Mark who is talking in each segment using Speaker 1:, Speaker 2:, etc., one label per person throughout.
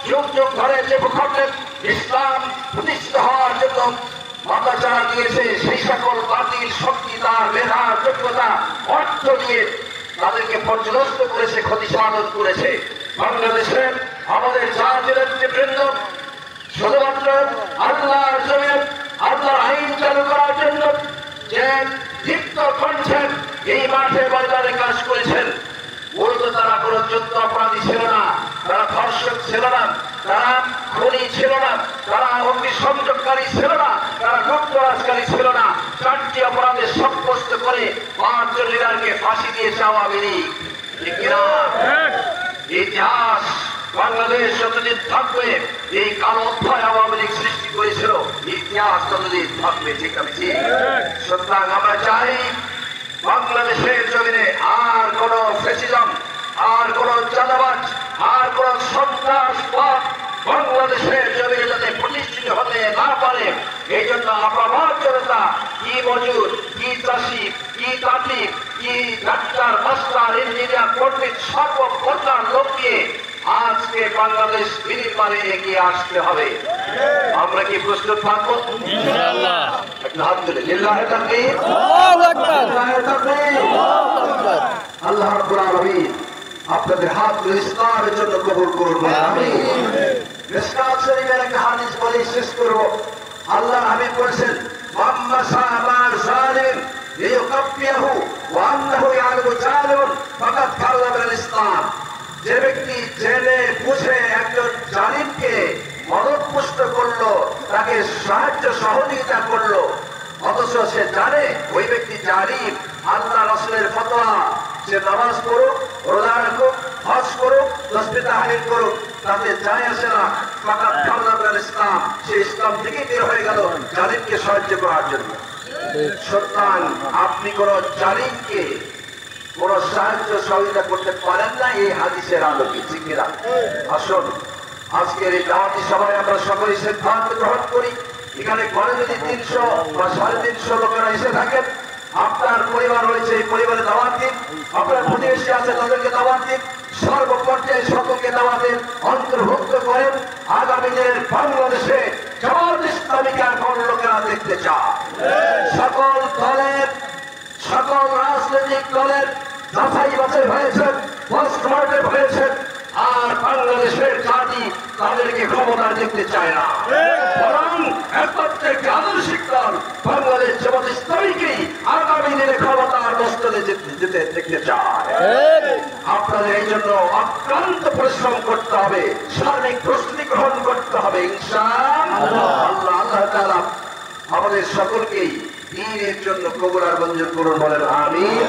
Speaker 1: যুগ যুগ ধরে যে ভূখণ্ডে ইসলাম প্রতিষ্ঠিত হওয়ার জন্য মাথাচাড়া দিয়েছে, সেই সকল বাতিল শক্তি তার মেধা যোগ্যতা অর্থ দিয়ে তাদেরকে পর্যদস্ত করেছে, ক্ষতি সাধন করেছে। বাংলাদেশে আমাদের জাতীয় নেতৃবৃন্দ শুধুমাত্র আল্লাহর জমিন আল্লাহর আইন চালু করার জন্য যে দীপ্ত কণ্ঠে এই মাঠে ময়দানে কাজ করেছেন, মূলত তারা কোন যুদ্ধ অপরাধী ছিল না, তারা ধর্ষক ছিল না, তারা খুনি ছিল না, তারা অগ্নিসংযোগকারী ছিল না, তারা লুটতরাজকারী ছিল না। 4টি অপরাধে সাব্যস্ত করে 5 জন লিডারকে ফাঁসি দিয়েছে আওয়ামী লীগ। ঠিক কিনা? ইতিহাস বাংলাদেশ যতদিন থাকবে, এই কালো অধ্যায় আওয়ামী লীগ সৃষ্টি করেছিল, ইতিহাস ততদিন থাকবে। ঠিক আমি ঠিক। সুতরাং আমরা চাই বাংলাদেশের জমিনে আর কোন ফ্যাসিজম, আর কোন চাঁদাবাজ, আর কোন সন্ত্রাসবাদ বাংলাদেশের জমিনে যাতে প্রতিষ্ঠিত হতে না পারে, এই জন্য আপামর জনতা, কি মজুর, কি চাষি, কি তাঁতি, কি ডাক্তার, মাস্টার, ইঞ্জিনিয়ার, পণ্ডিত, সর্বপ্রকার লোককে আজকে বাংলাদেশ বিনির্মাণে এগিয়ে আসতে হবে। আমরা কি প্রস্তুত থাকবো? ইনশাআল্লাহ। আলহামদুলিল্লাহ। তাকবীর, আল্লাহু আকবার, আল্লাহ রাব্বুল আলামিন আপনাদের হাতগুলো ইসলামের জন্য কবুল করুন। আমিন। মিশকাত শরীফের একটা হাদিস বলে শেষ করব। আল্লাহ হাবিব বলেছেন, মাম্মা সাহাবার জালিম লিয়ুকাফিয়াহু ওয়া আন্নাহু ইয়ালামু জালিমুন ফাকাদ খাল্লা বিল ইসলাম। যে ব্যক্তি জেনে বুঝে একজন জালিমকে মদতপুষ্ট করলো, তাকে সাহায্য সহযোগিতা করলো, অথচ সে জানে ওই ব্যক্তি জালিম, আল্লাহ রাসূলের ফতোয়া, সে নামাজ পড়ুক, রোজা রাখুক, হজ করুক, তাসবিহ তাহলিল করুক, তাতে যায় আসে না। ফাকাদ খাল্লা বিল ইসলাম, সে ইসলাম থেকে বের হয়ে গেল জালিমকে সাহায্য করার জন্য। সুতরাং আপনি কোন জালিমকে কোন সাহায্য সহযোগিতা করতে পারেন না এই হাদিসের আলোকে। ঠিক কিনা? আসুন আজকের এই দাওয়াতি সভায় আমরা সকলে সিদ্ধান্ত গ্রহণ করি, এখানে ঘরে যদি 300 বা 350 লোকেরা এসে থাকেন, আপনার পরিবার রয়েছে, এই পরিবারে দাওয়াত দিন, আপনার প্রতিবেশী আছে তাদেরকে দাওয়াত দিন, সর্বপর্যায়ে সকলকে দাওয়াতের অন্তর্ভুক্ত করেন। আগামী দিনের বাংলাদেশে জামাত ইসলামীকে এখন লোকেরা দেখতে চায়। সকল দলের, সকল রাজনৈতিক দলের যাচাই বাছাই হয়েছেন, পোস্টমর্টেম হয়েছেন, আর বাংলাদেশের জাতি তাদেরকে ক্ষমতা দেখতে চায় না, বরং একমাত্র একটি আদর্শিক দল বাংলাদেশ জামাত ইসলামীকেই আগামী দিনে ক্ষমতার মস্তদে যেতে দেখতে চায়। আপনাদের এই জন্য অক্লান্ত পরিশ্রম করতে হবে, সার্বিক প্রস্তুতি গ্রহণ করতে হবে ইনশাআল্লাহ। আল্লাহ তাআলা আমাদের সকলকেই দ্বীনের জন্য কবুল আর মঞ্জুর করুন, বলেন আমিন।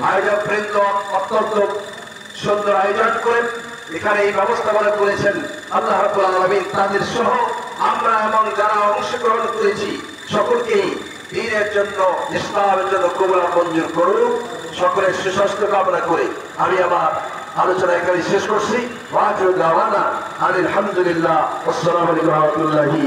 Speaker 1: আয়োজক বৃন্দ অত্যন্ত সুন্দর আয়োজন করেন, এখানে এই ব্যবস্থাপনা করেছেন আল্লাহ রাব্বুল আলামিন, তাদের সহ আমরা এবং যারা অংশগ্রহণ করেছি সকলকেই দ্বীনের জন্য, ইসলামের জন্য কবুল আর মঞ্জুর করুন। সকলের সুস্বাস্থ্য কামনা করে আমি আমার আলোচনা এখানে শেষ করছি। ওয়া আখিরু দাওয়ানা আলহামদুলিল্লাহ, আসসালামু আলাইকুম ওয়া রাহমাতুল্লাহি।